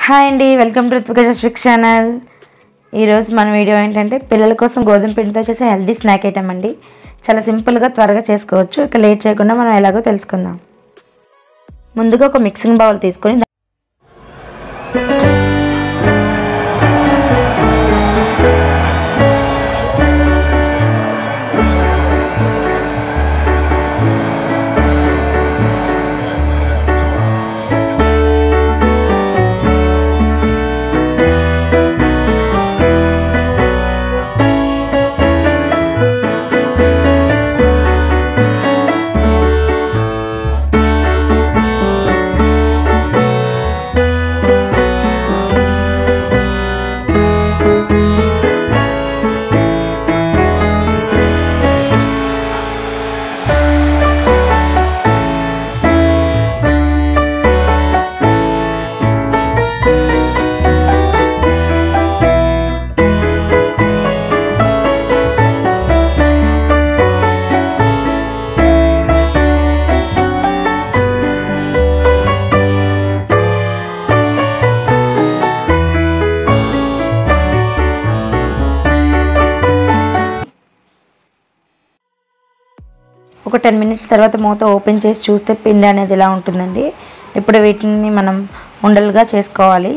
Hi అండి, welcome to Ruthvika జస్విక్ channel. ఈరోజు మన వీడియో ఏంటంటే పిల్లల కోసం గోధుమ పిండితో చేసే హెల్దీ స్నాక్ ఐటమ్ అండి. చాలా సింపుల్గా త్వరగా చేసుకోవచ్చు. ఇక లేట్ చేయకుండా మనం ఎలాగో తెలుసుకుందాం. ముందుగా ఒక మిక్సింగ్ బౌల్ తీసుకొని ఒక 10 మినిట్స్ తర్వాత మూత ఓపెన్ చేసి చూస్తే పిండి అనేది ఇలా ఉంటుందండి. ఇప్పుడు వీటిని మనం ఉండలుగా చేసుకోవాలి.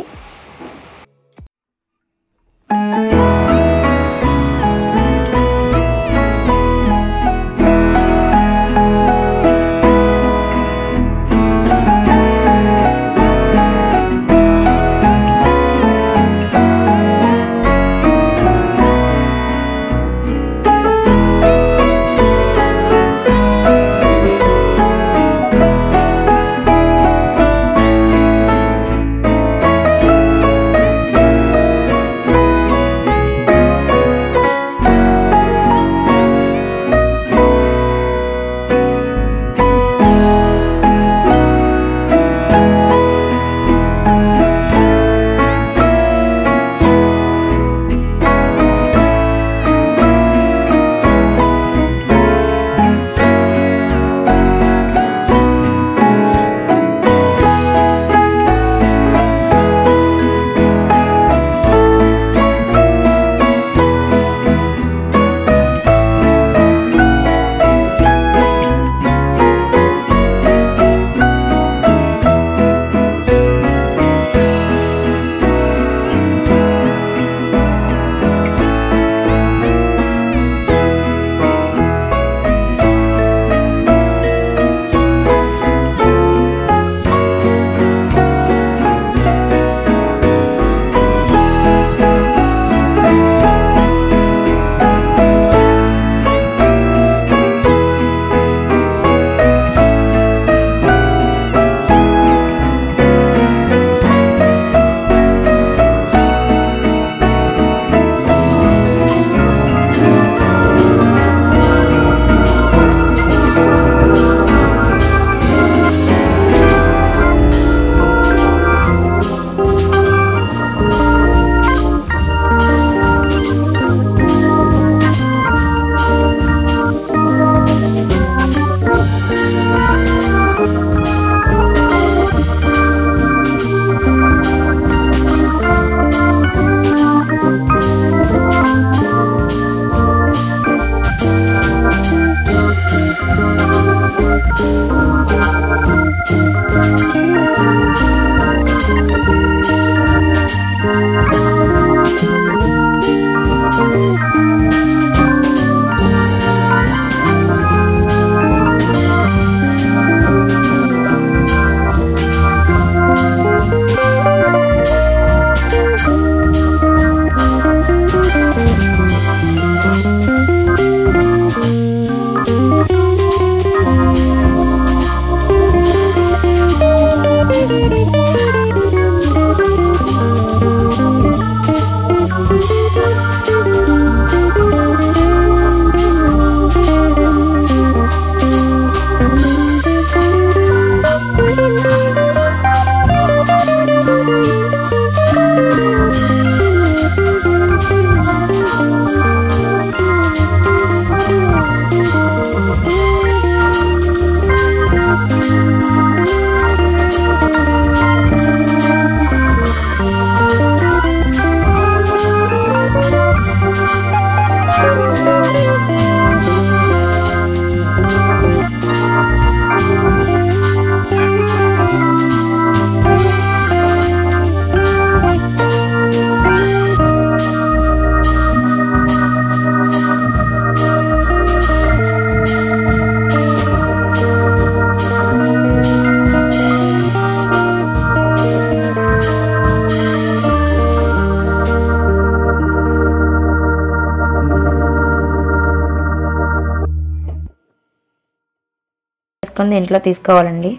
చేసుకొని దీంట్లో తీసుకోవాలండి.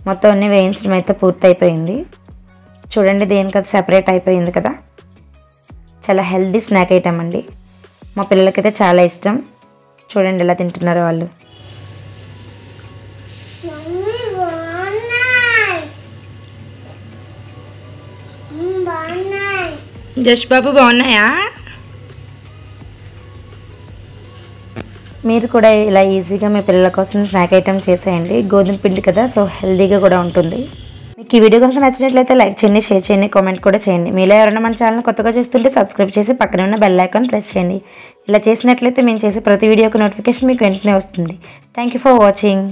మొత్తం అన్నీ వేయించడం అయితే పూర్తయిపోయింది. చూడండి, దేనికి అది సెపరేట్ అయిపోయింది కదా. చాలా హెల్దీ స్నాక్ ఐటమ్ అండి. మా పిల్లలకైతే చాలా ఇష్టం. చూడండి ఎలా తింటున్నారో వాళ్ళు. జస్ట్ బాబు బాగున్నాయా? మీరు కూడా ఇలా ఈజీగా మీ పిల్లల కోసం స్నాక్ ఐటమ్ చేసేయండి. గోధుమ పిండి కదా, సో హెల్దీగా కూడా ఉంటుంది. మీకు ఈ వీడియో కనుక నచ్చినట్లయితే లైక్ చేయండి, షేర్ చేయండి, కామెంట్ కూడా చేయండి. మీలో ఎవరైనా మన ఛానల్ కొత్తగా చూస్తుంటే సబ్స్క్రైబ్ చేసి పక్కనే ఉన్న బెల్ ఐకాన్ ప్రెస్ చేయండి. ఇలా చేసినట్లయితే మేము చేసే ప్రతి వీడియోకి నోటిఫికేషన్ మీకు వెంటనే వస్తుంది. Thank you for watching.